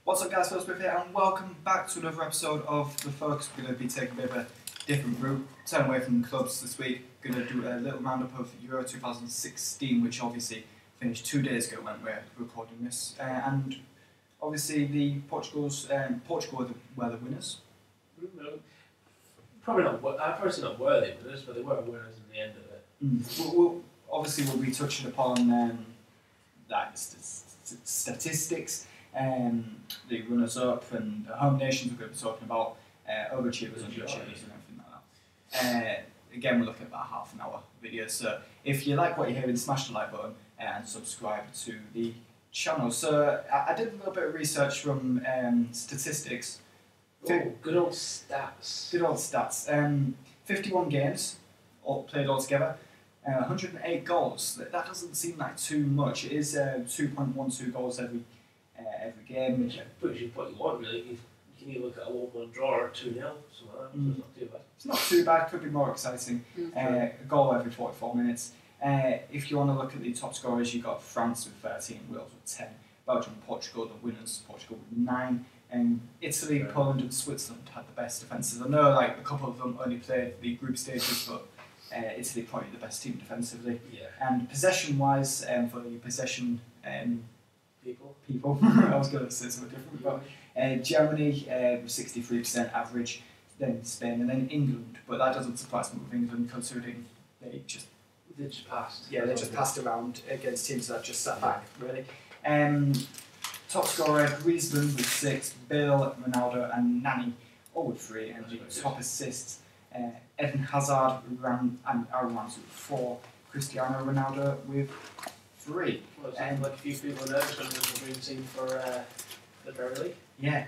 What's up guys, Phil Smith here and welcome back to another episode of The Focus. We're going to be taking a bit of a different route, turn away from the clubs this week. Going to do a little roundup of Euro 2016, which obviously finished 2 days ago when we're recording this. And obviously the Portugal were the winners. No, probably not. I'd probably say not worthy winners, but they were winners in the end of it. We'll be touching upon statistics, the runners-up and the home nations. We're going to be talking about overachievers, underachievers, and everything like that. Again, we're looking at about half an hour video. So if you like what you're hearing, smash the like button and subscribe to the channel. So I did a little bit of research from statistics. Oh, good old stats. Good old stats. 51 games played altogether. 108 goals. That doesn't seem like too much. It is 2.12 goals every game. Which puts you what you want, really. You can either look at a 1-1 draw or 2-0, something like that. So it's not too bad. It's not too bad. Could be more exciting. A goal every 44 minutes. If you want to look at the top scorers, you've got France with 13, Wales with 10, Belgium and Portugal, the winners. Portugal with 9. And Italy, Poland and Switzerland had the best defences. I know like a couple of them only played the group stages, but Italy probably the best team defensively. Yeah. And possession-wise, for your possession people, I was going to say something different, but Germany with 63% average, then Spain, and then England. But that doesn't surprise me with England, considering they just passed. Yeah, they just passed around against teams that just sat back, really. Top scorer, Griezmann with 6, Bale, Ronaldo and Nani all with 3, and the top assists, Eden Hazard and Aaron Ramsey with 4, Cristiano Ronaldo with 3. Well, it like a few people there just going to the dream team for the Premier League. Yeah.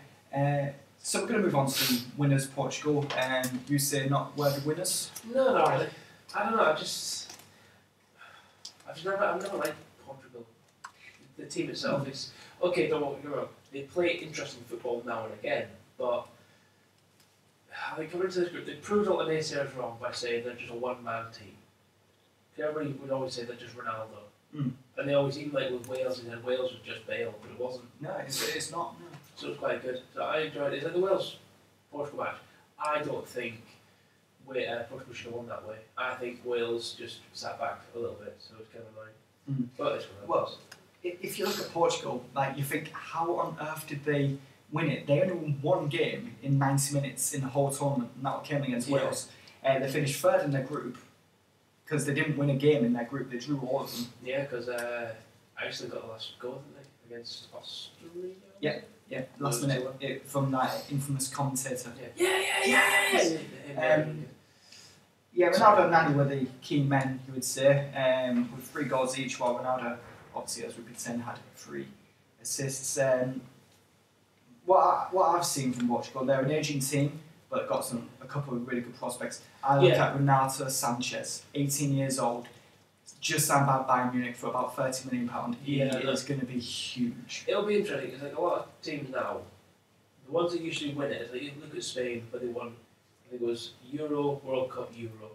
So we're going to move on to winners, Portugal. You say not worthy winners? No, not really. I don't know. I've never liked Portugal. The team itself is okay. Don't get me wrong. They play interesting football now and again, but I think coming into this group, they proved all the naysayers wrong by saying they're just a one-man team. Everybody would always say they're just Ronaldo, and they always, even like with Wales, they said Wales was just Bale, but it wasn't. No, it's not. No. So it's quite good. So I enjoyed it. It's like the Wales-Portugal match. I don't think Portugal should have won that way. I think Wales just sat back a little bit, so it's kind of annoying. But it's one of those. If you look at Portugal, like you think, how on earth did they win it? They only won one game in 90 minutes in the whole tournament, and that came against Wales. They finished third in their group because they didn't win a game in their group. They drew all of them. Yeah, because Iceland got the last goal, didn't they, against Australia? Yeah, last minute from that infamous commentator. Yeah, Ronaldo and Nani were the key men, you would say, with 3 goals each, while Ronaldo, obviously, as we've been saying, had 3 assists. What I've seen from Portugal, they're an aging team, but they've got a couple of really good prospects. I look at Renato Sanchez, 18 years old, just signed by Bayern Munich for about £30 million. He is going to be huge. It'll be interesting, because like a lot of teams now, the ones that usually win it, is like you look at Spain, but they won, I think it was Euro, World Cup, Euro.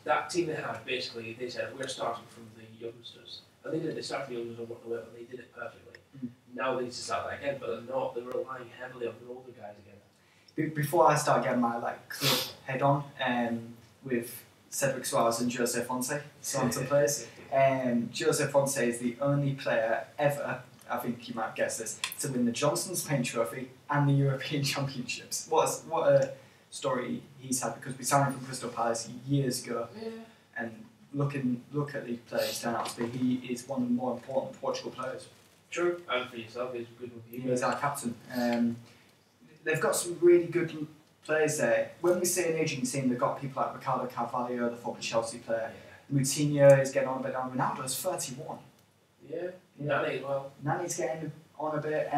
That team they had, basically, they said, we're starting from the youngsters. And they did, they started the youngsters and worked their way up, and they did it perfectly. Now they need to start that again, but they're not, they're relying heavily on the older guys again. Before I start getting my club head on, with Cedric Suarez and Jose Fonte, Santa players, Jose Fonte is the only player ever, I think you might guess this, to win the Johnson's Paint Trophy and the European Championships. What a story he's had, because we signed him from Crystal Palace years ago, and look at these players turn out to be, he is one of the more important Portugal players. True, and for yourself, he's a good one. He is our captain. They've got some really good players there. When we say an aging team, they've got people like Ricardo Carvalho, the former Chelsea player. Moutinho is getting on a bit now. Ronaldo's 31. Yeah, Nani as well. Nani's getting on a bit.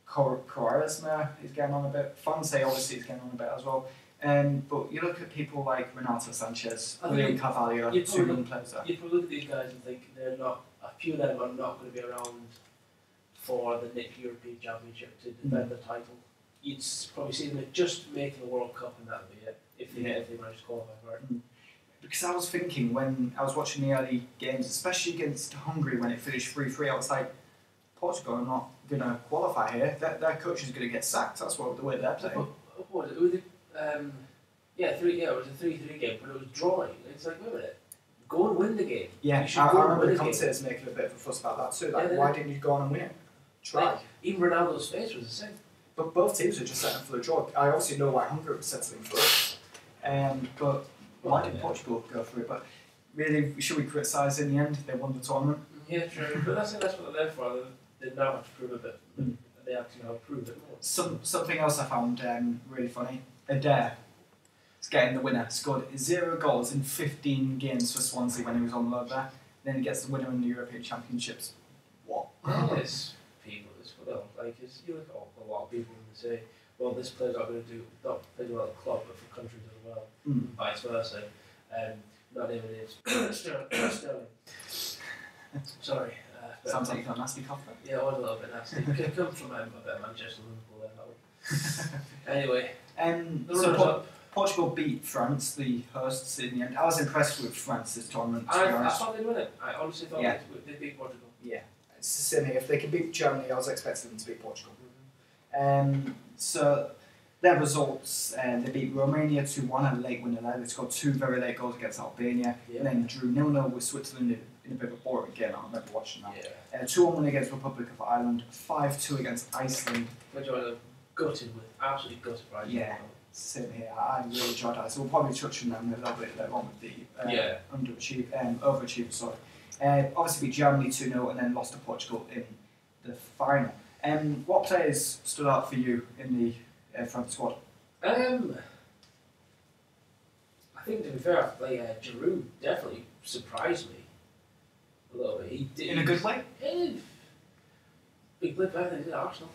Quaresma is getting on a bit. Fonse obviously is getting on a bit as well. But you look at people like Renato Sanchez, William Carvalho, 2 young players there. You probably look at these guys and think a few of them are not going to be around for the next European Championship to defend the title. You'd probably see them just making the World Cup, and that'd be it, if they manage to qualify for it. Because I was thinking, when I was watching the early games, especially against Hungary when it finished 3-3, I was like, Portugal are not going to qualify here, their coach is going to get sacked. That's the way they're playing. What was it? It was it was a 3-3 game, but it was drawing. It's like, wait a minute, go and win the game. Yeah, you should I go and remember win the the game. commentators making a bit of a fuss about that too. Like, Yeah, why didn't you go on and win it? Try. Like, even Ronaldo's face was the same. But both teams were just settling for the draw. I obviously know why Hungary was settling for it. But why did Portugal go for it? But really, should we criticise in the end? They won the tournament. Yeah, true. But that's what they're there for. They now have to prove a bit. They have to now prove it more. Something else I found really funny. Adair is getting the winner. Scored 0 goals in 15 games for Swansea when he was on loan there. Then he gets the winner in the European Championships. What? It's people as well. Like, you look at a lot of people and say, well, this player's not going to do not play well at the club, but for countries as well, vice versa. Not naming names. Sterling. Sorry. Sounds like you've got a nasty cough there. Yeah, it was a little bit nasty. It comes from a bit of Manchester, Liverpool, that one. Anyway, so Portugal beat France, the hosts, in the end. I was impressed with France this tournament, to be honest. I thought they'd win it. I honestly thought they'd beat Portugal. Yeah, it's the same here. If they could beat Germany, I was expecting them to beat Portugal. So their results, they beat Romania 2-1, a late winner there. They scored 2 very late goals against Albania, and then drew 0-0 with Switzerland in a bit of a boring game. I remember watching that. 2-1 win against Republic of Ireland, 5-2 against Iceland. Which I was gutted with, absolutely gutted by Iceland. Yeah, same here. I really enjoyed that. So we'll probably touch on them a little bit later on with the overachievers. Sorry. Obviously beat Germany 2-0 and then lost to Portugal in the final. What players stood out for you in the front squad? I think, to be fair, Giroud definitely surprised me a little bit. He did, in a good way? He played better than he did at Arsenal.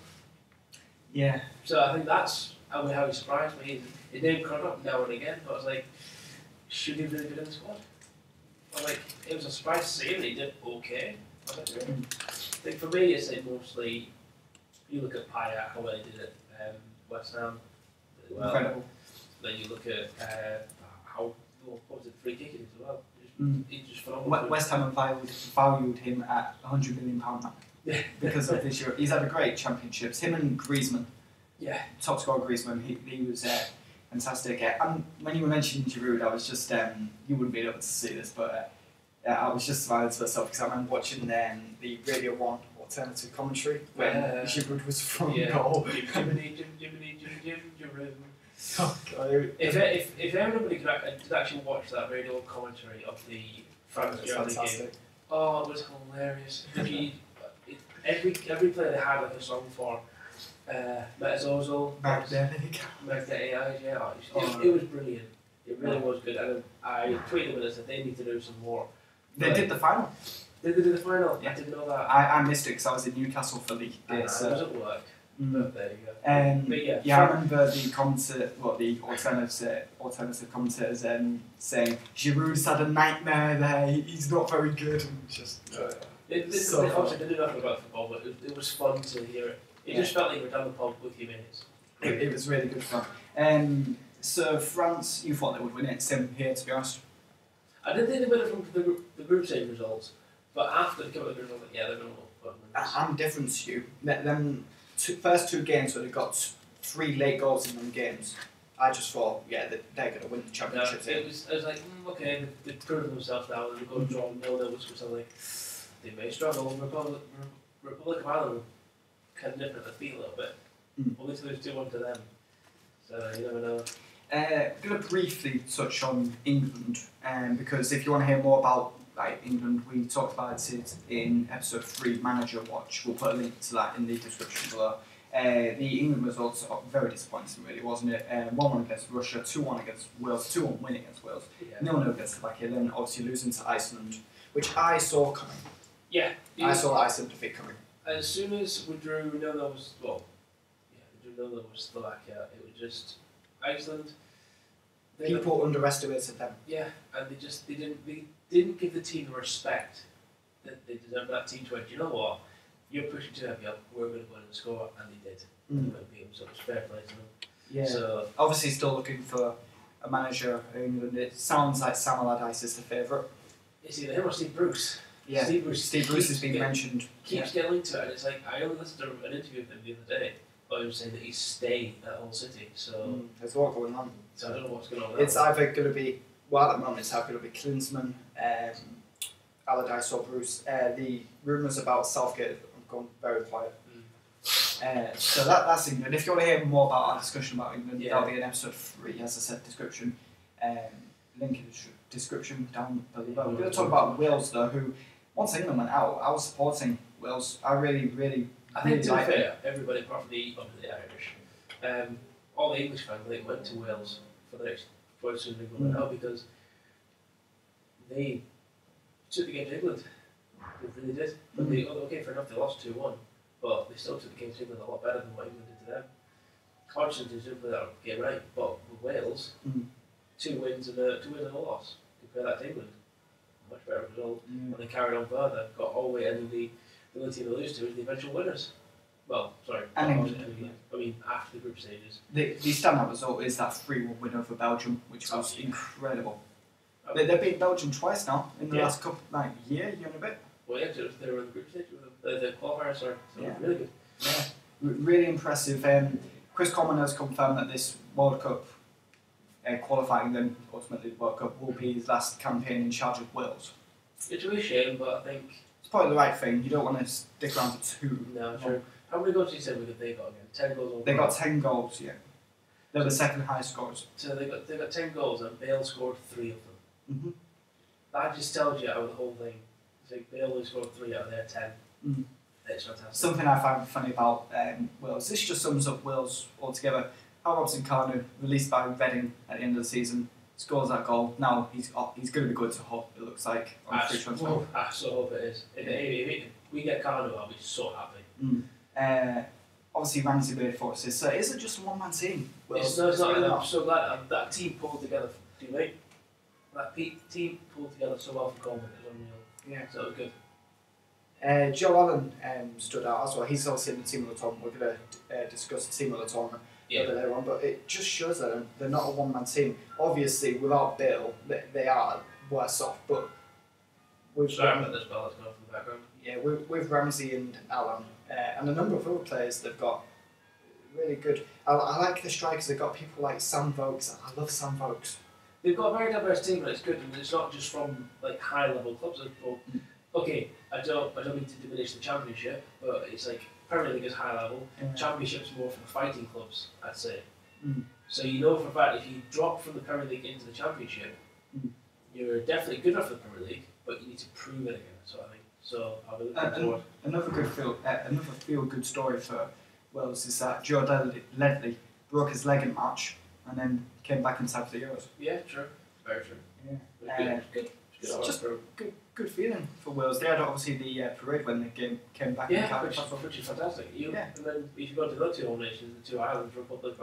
Yeah. So I think that's how he surprised me. His name caught up now and again, but I was like, should he really be in the squad? It was a surprise to see him, and he did okay. I think for me, it's mostly, you look at Payet, how well he did at West Ham. Well. Incredible. Then you look at what was it, free kicking as well. He's just phenomenal. West Ham valued him at £100 million now because of this year. He's had a great championships. Him and Griezmann. Yeah. Top scorer Griezmann. He was fantastic. And when you were mentioning Giroud, I was just you wouldn't be able to see this, but I was just smiling to myself because I remember watching the Radio 1 alternative commentary when Giroud was from goal. Giroud. Oh, God. If everybody could actually watch that radio commentary of the France Germany game, it was hilarious. Every player they had a song for. Metazozo, Magnetic. It was brilliant. It really was good, and I tweeted them and said they need to do some more. They did the final. Did they do the final? Yeah. I didn't know that. I missed it because I was in Newcastle for League Day. I was at work. But there you go. But I remember the alternative commentators saying Giroud's had a nightmare there. He's not very good. And just obviously they knew nothing about football, but it was fun to hear it. It just felt like we were down the pub with you minutes. It was really good fun. So France, you thought they would win it. Same here, to be honest. I didn't think they would have from the group stage results, but after the couple of results, they're going to win. I'm different to you. Them first 2 games where they got 3 late goals in them games, I just thought, they're going to win the championship. I was like, okay, they've proven themselves now, and they're going to draw 0-0, which was like, they may struggle. Republic of Ireland kind of different the feel a little bit. Only to lose 2-1 to them. So you never know. I'm going to briefly touch on England, because if you want to hear more about England, we talked about it in episode 3, Manager Watch. We'll put a link to that in the description below. The England results are very disappointing, really, wasn't it? 1-1 against Russia, 2-1 against Wales, 2-1 win against Wales, 0-0 against Slovakia, then obviously losing to Iceland, which I saw coming. Yeah. I saw Iceland defeat coming. As soon as we drew 0-0 was Slovakia, it was just Iceland. People underestimated them. Yeah, and they didn't give the team the respect that they deserved. That team to it. You know what? You're pushing too heavy up. We're going to go in and score, and they did. They beat them, so it was fair play to them. Yeah. So obviously, still looking for a manager in England. It sounds like Sam Allardyce is the favourite. It's either him or Steve Bruce. Yeah, Steve Bruce has been mentioned. Keeps getting linked to it, and it's like I only listened to an interview with him the other day. But he was saying that he's staying at Hull City, so there's a lot going on. So I don't know what's going on. It's either going to be at the moment it's either going to be Klinsmann, Allardyce or Bruce. The rumours about Southgate have gone very quiet. So that's England. If you want to hear more about our discussion about England, that'll be in episode 3, as I said, description. Link in the description down below. We're going to talk about Wales though, who once England went out, I was supporting Wales. I really I think to be fair, everybody apart from the Irish, all the English fans went to Wales for the next as soon as England went out because they took the game to England. They really did. But they, okay, fair enough, they lost 2-1, but they still took the game to England a lot better than what England did to them. Argentina didn't play that game right, but with Wales, 2 wins and a loss. Compare that to England, much better result. And they carried on further, got all the way, and the only team they lose to is the eventual winners. Well, sorry, I mean after the group stages. The standout result is that 3-1 win over Belgium, which was incredible. They've beat Belgium twice now in the last couple year and a bit. Well, yeah, they were in the group stage with them. The qualifiers, sorry. So really good. Yeah, really impressive. Chris Coleman has confirmed that this World Cup, qualifying them ultimately the World Cup, will be his last campaign in charge of Wales. It's a shame, but I think it's probably the right thing. You don't want to stick around for too. No, true. How many goals did you say they got again? 10 goals overall? They got 10 goals, yeah. They're the second highest scores. So they got 10 goals and Bale scored 3 of them. That just tells you out of the whole thing. It's like Bale only scored 3 out of their 10. It's fantastic. Something I find funny about Wales, this just sums up Wales altogether. How Robson Carnu, released by Reading at the end of the season, scores that goal. Now he's going to be good to Hull, it looks like. I so hope it is. If we get Carnu, I'll be so happy. Obviously Ramsey made 4 assists, so is it just a one-man team? It's not, I'm so glad that team pulled together. Do you like that team pulled together so well for Coleman? It was unreal. Yeah, so it was good. Joe Allen stood out as well. He's obviously in the team of the tournament. We're going to discuss the team of the tournament later on, but it just shows that they're not a one-man team. Obviously, without Bale, they are worse off. But with sorry about this ball that's going from the background. Yeah, with Ramsey and Allen and a number of other players, they've got really good. I like the strikers. They've got people like Sam Vokes. I love Sam Vokes. They've got a very diverse team, and it's good. And it's not just from high-level clubs. Okay, I don't mean to diminish the Championship, but it's like Premier League is high level. Championship's more for the fighting clubs, I'd say. So you know for a fact if you drop from the Premier League into the Championship, you're definitely good enough for the Premier League, but you need to prove it again. So I think I'll be looking forward. Another feel-good story for Wales is that Joe Ledley broke his leg in March and then came back inside for the Euros. Yeah, true, very true. Yeah, good. Just good feeling for Wales. They had obviously the parade when the game came back. Which is fantastic. And then if you go to the other 2 home nations, the 2 islands, Republic,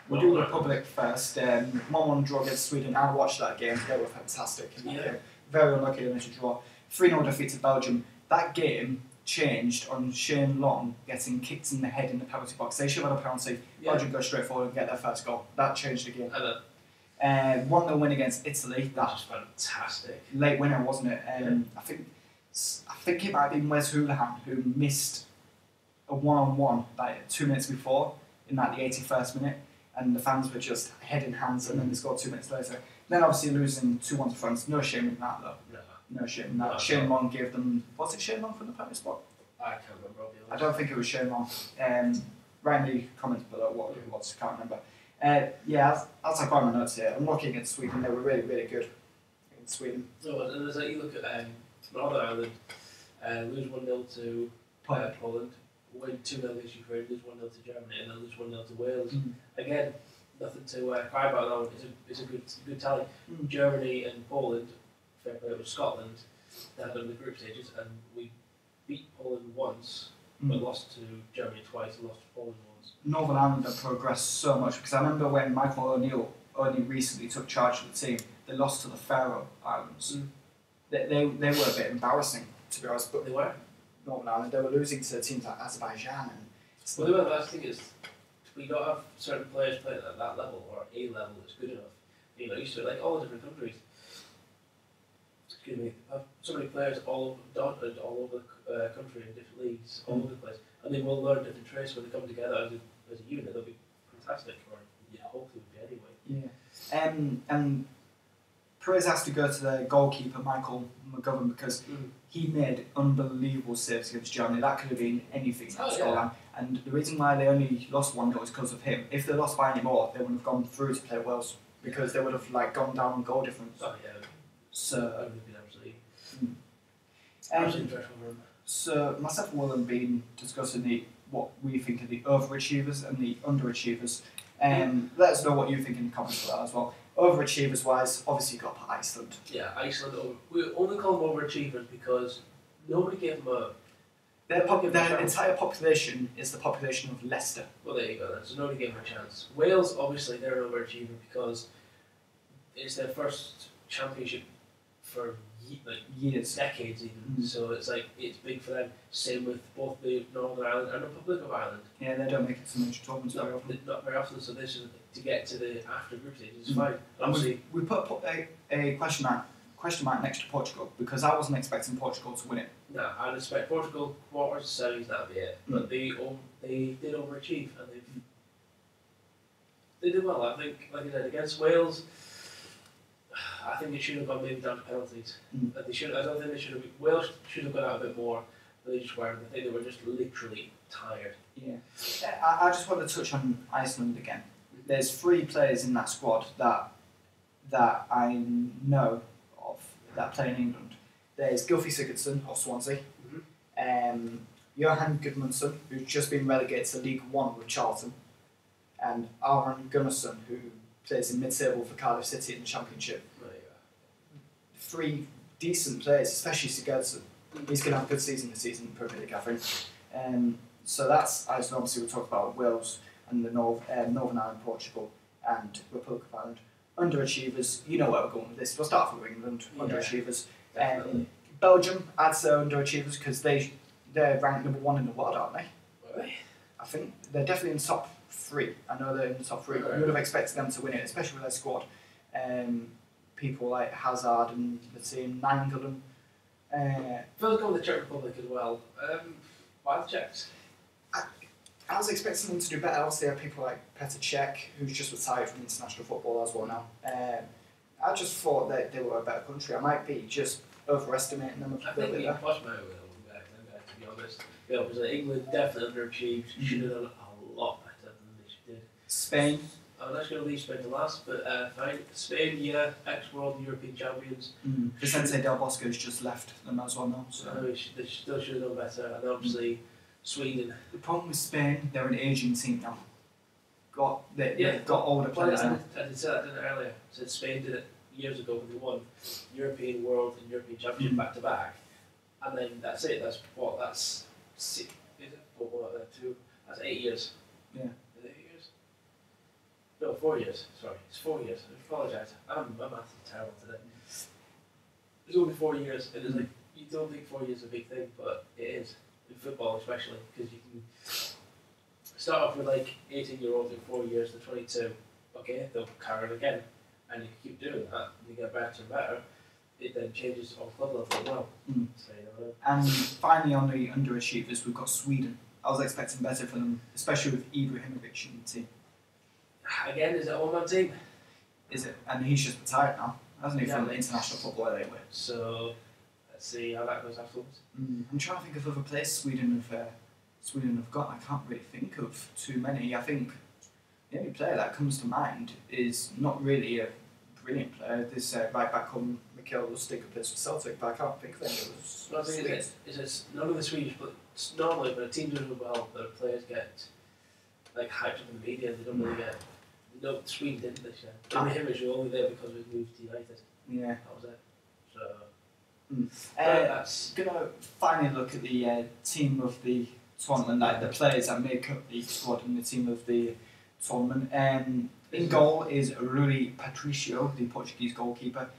we'll do Republic first. 1-1 draw against Sweden. I watched that game. They were fantastic. Very unlucky to draw. 3-0 defeat to Belgium. That game changed on Shane Long getting kicked in the head in the penalty box. They should have had a penalty. Belgium go straight forward and get their first goal. That changed the game. 1-0 win against Italy. That was fantastic. Late winner, wasn't it? I think it might have been Wes Houlihan who missed a 1-on-1 like 2 minutes before in the 81st minute, and the fans were just head in hands, and then they scored 2 minutes later. Then obviously losing 2-1 to France. No shame in that though. No shame in that. Shane Long gave them. Was it Shane Long from the penalty spot? I can't remember. I don't think it was Shane Long. Write me comments below what it was. Can't remember. As I find my notes here, I'm looking at Sweden. They were really, really good in Sweden. No, and there's you look at Northern Ireland, lose 1-0 to Poland, win 2-0 against Ukraine, lose 1-0 to Germany, and then lose 1-0 to Wales. Again, nothing to cry about. That one. It's a good tally. Germany and Poland, fair play with Scotland, they had done the group stages, and we beat Poland once, but lost to Germany twice and lost to Poland once. Northern Ireland have progressed so much because I remember when Michael O'Neill only recently took charge of the team, they lost to the Faroe Islands. They were a bit embarrassing, to be honest. But they were. Northern Ireland, they were losing to teams like Azerbaijan. Well, the last thing is, we don't have certain players playing at that level or a level that's good enough. Used to all the different countries. excuse me, have so many players dotted all over the country in different leagues, all over the place, and they will learn different traits when they come together as a unit. They'll be fantastic, or hopefully would be anyway. Yeah. And praise has to go to the goalkeeper, Michael McGovern, because he made unbelievable saves against Germany. That could have been anything in that scoreline. And the reason why they only lost 1-0 is because of him. If they lost by any more, they wouldn't have gone through to play Wales, because they would have gone down on goal difference. Oh yeah. So that would have been absolutely dreadful for him. So myself and Will have been discussing what we think are the overachievers and the underachievers. Let us know what you think in the comments for that as well. Overachievers wise, obviously you've got to put Iceland. Yeah, Iceland. We only call them overachievers because nobody gave them a. Their entire population is the population of Leicester. Well, there you go. Then. So nobody gave them a chance. Wales, obviously, they're an overachiever because it's their first championship for years, decades even. So it's big for them. Same with both the Northern Ireland and Republic of Ireland. Yeah, they don't make it to major tournaments very often. Not very often. So this is to get to the after group stage is fine. Obviously, we put a question mark next to Portugal because I wasn't expecting Portugal to win it. No, I'd expect Portugal quarters, semis, that'd be it. But they did overachieve and they did well. I think, like I said, against Wales, I think they should have gone maybe down to penalties. I don't think they should have. Wales should have gone out a bit more, but they just weren't. I think they were just literally tired. Yeah. I just want to touch on Iceland again. There's 3 players in that squad that I know of that play in England. There's Gylfi Sigurdsson of Swansea, Johan Gudmundsson, who's just been relegated to League One with Charlton, and Aron Gunnarsson, who plays in mid-table for Cardiff City in the Championship. 3 decent players, especially Sigurdsson. He's going to have a good season this season in the Premier League, I think. So that's Iceland. Obviously, we'll talk about Wales and the Northern Ireland, Portugal, and Republic of Ireland. Underachievers, you know where we're going with this. We'll start with England. Underachievers. Belgium, I'd say underachievers because they're ranked number 1 in the world, aren't they? Really? I think they're definitely in the top 3. I know they're in the top 3. I would have expected them to win it, especially with their squad. People like Hazard and the team, Nainggolan. Phil's gone with the Czech Republic as well. Why the Czechs? I was expecting them to do better. Obviously, there are people like Petr Cech, who's just retired from international football as well now. I just thought that they were a better country. I might be just overestimating them a little bit there. I think much better with them, to be honest. Yeah, because England definitely underachieved. Should have done a lot better than they did. Spain. I'm not going to leave Spain to last, but fine. Spain, yeah, ex-world and European champions. Vicente Del Bosco's just left them as well now. So. They still should have done better, and obviously Sweden. The problem with Spain, they're an ageing team now. They've got older players now. I did say that didn't I, earlier. I said Spain did it years ago when they won European, World, and European Championship back to back, and then that's it. That's 6, is it? 2. That's 8 years. Yeah. Is it 8 years? No, 4 years. Sorry, it's 4 years. I apologise. My math is terrible today. It's only 4 years, and it's like you don't think 4 years is a big thing, but it is in football, especially because you can start off with 18-year-olds in 4 years to 22. Okay, they'll carry it again, and you keep doing that, and you get better and better. It then changes on club level as well. So, And finally, on the underachievers, we've got Sweden. I was expecting better for them, especially with Ibrahimovic in the team. Again, is it a one-man team? Is it? And he's just retired now, hasn't he, from the international football anyway? So let's see how that goes afterwards. I'm trying to think of other players Sweden have got. I can't really think of too many. I think the only player that comes to mind is not really a brilliant player. This right back home, Mikael Lustig, who plays for Celtic, but I can't think of any others. Well, I think it's none of the Swedish, but normally when a team does well, the players get hyped up in the media. They don't really get. No, Sweden didn't this year. Ibrahimovic was only there because we moved to United. Yeah, that was it. So. That's gonna finally look at the team of the tournament, the players that make up the squad and the team of the tournament. In goal is Rui Patricio, the Portuguese goalkeeper.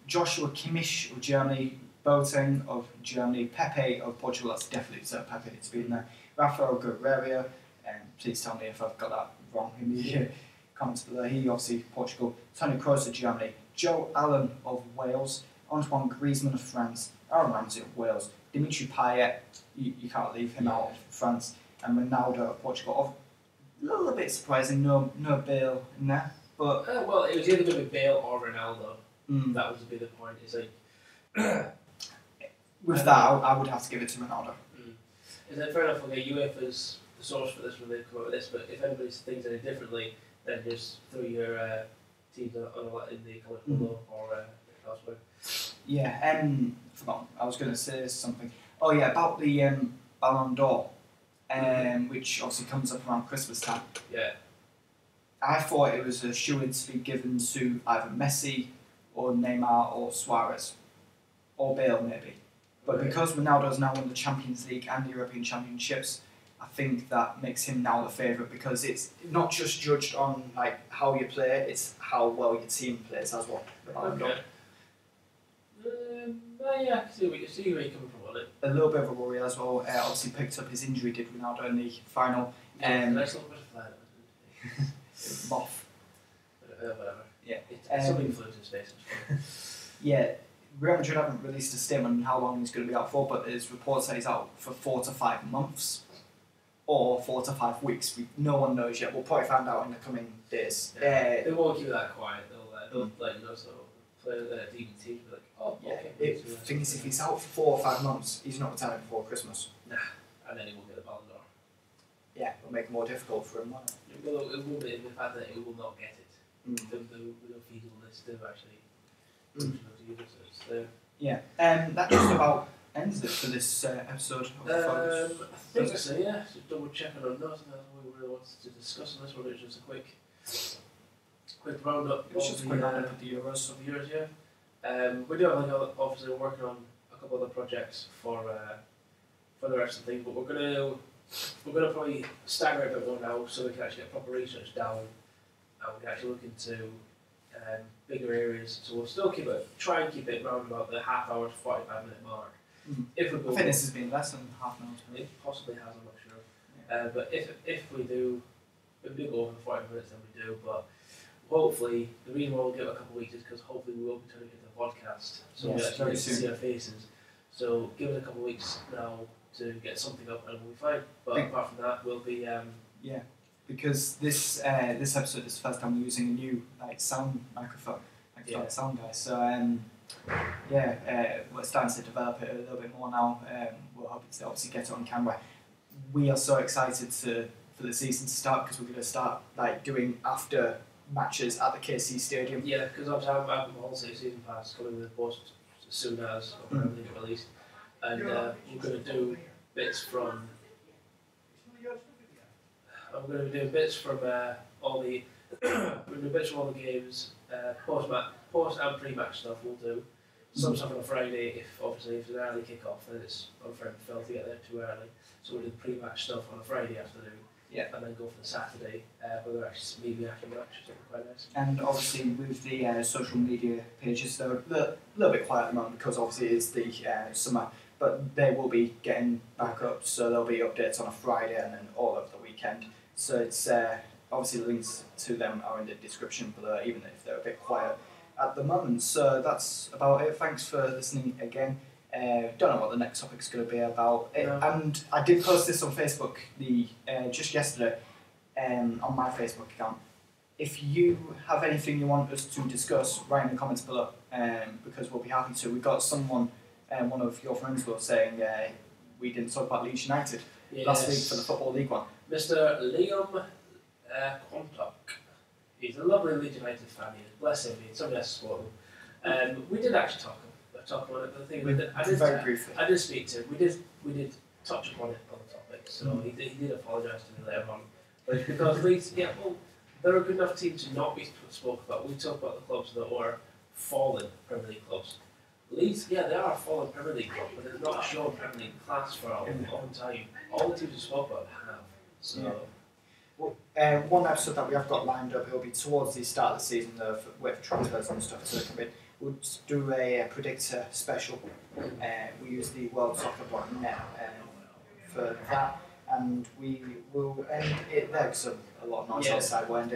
Joshua Kimmich of Germany, Boateng of Germany, Pepe of Portugal. That's definitely so Pepe to be in there. Rafael Guerreiro. Please tell me if I've got that wrong in the comments below. He obviously Portugal. Toni Kroos of Germany. Joe Allen of Wales. Antoine Griezmann of France, Aaron Ramsey of Wales, Dimitri Payet, you can't leave him out of France, and Ronaldo of Portugal. A little bit surprising, no Bale in there, but well, it was either going to be Bale or Ronaldo. That was the point. It's like with that, I would have to give it to Ronaldo. Is that fair enough? Okay, UEFA's the source for this when they come up with this, but if anybody thinks any differently, then just throw your teams in the comments below or elsewhere. Yeah, forgot. I was going to say something. Oh yeah, about the Ballon d'Or, which obviously comes up around Christmas time. Yeah. I thought it was a shoe-in to be given to either Messi or Neymar or Suarez or Bale maybe. But because Ronaldo's now won the Champions League and the European Championships, I think that makes him now the favourite because it's not just judged on like how you play, it's how well your team plays as well. Okay. Yeah, I see where you're coming from on it. A little bit of a worry as well. Obviously picked up his injury, did Ronaldo in the final. Nice little bit of flat. Moth. Whatever. Yeah. It's something flew to his face. Yeah. Real Madrid haven't released a statement on how long he's going to be out for, but there's reports that he's out for 4 to 5 months or 4 to 5 weeks. No one knows yet. We'll probably find out in the coming days. They won't keep that quiet. They'll let you know. So play a team be like, oh, yeah. Okay. The thing is, if he's out for 4 or 5 months, he's not retiring before Christmas. Nah, and then he won't get the Ballon d'Or. Yeah, it'll make it more difficult for him. It will be the fact that he will not get it. The feasibleness to actually. Yeah, that just about ends it for this episode of I think so, yeah. Just double checking on notes, and that's what we really wanted to discuss on this one. It was just a quick roundup. It was just a quick roundup of the Euros. We do have obviously we're working on a couple other projects for the rest of the thing, but we're gonna probably stagger it a bit more now, so we can actually get proper research down, and we can actually look into bigger areas. So we'll still try and keep it around about the half hour to 45-minute mark. If we go, I think this has been less than half an hour. It possibly has, I'm not sure. Yeah. But if we do go over the 40 minutes, then we do. But hopefully, the reason why we'll give it a couple of weeks is because hopefully we will be turning it into a podcast, so we actually get to see our faces. So give it a couple of weeks now to get something up, and we'll be fine. But apart from that, we'll be yeah. Because this episode is the first time we're using a new sound microphone, sound guy. So we're starting to develop it a little bit more now. We're hoping to obviously get it on camera. We are so excited for the season to start because we're going to start doing after matches at the KC Stadium. Yeah, because obviously I'm on holiday season pass coming with the post as soon as everything get released, and we're going to do bits from. I'm going to be doing bits from all the games, post and pre-match stuff. We'll do some stuff on a Friday if it's an early kick-off, then it's unfair to fail to get there too early. So we'll do the pre-match stuff on a Friday afternoon, and then go for the Saturday, whether actually maybe after match or something quite nice. And obviously with the social media pages, they're a little bit quiet at the moment because obviously it's the summer, but they will be getting back up. So there'll be updates on a Friday and then all over the weekend. So it's obviously the links to them are in the description below, even if they're a bit quiet at the moment. So that's about it. Thanks for listening again. Don't know what the next topic's going to be about. And I did post this on Facebook just yesterday on my Facebook account. If you have anything you want us to discuss, write in the comments below because we'll be happy to. We got someone, one of your friends was saying we didn't talk about Leeds United last week for the Football League one. Mr. Liam Quantock. He's a lovely Leeds United fan. Bless him. Somebody has to support him. We did actually talk about it. But the thing very briefly. I did speak to him. We did touch upon it on the topic. So he did apologise to me later on. But it's because Leeds, they're a good enough team to not be spoken about. We talk about the clubs that were fallen Premier League clubs. Leeds, they are a fallen Premier League club, but they've not shown Premier League class for a long time. All the teams we spoke about have. So. Well, one episode that we have got lined up, it'll be towards the start of the season with transfers and stuff to come in. We'll do a predictor special. We use the worldsoccer.net for that, and we will end it there because a lot of noise outside will end it.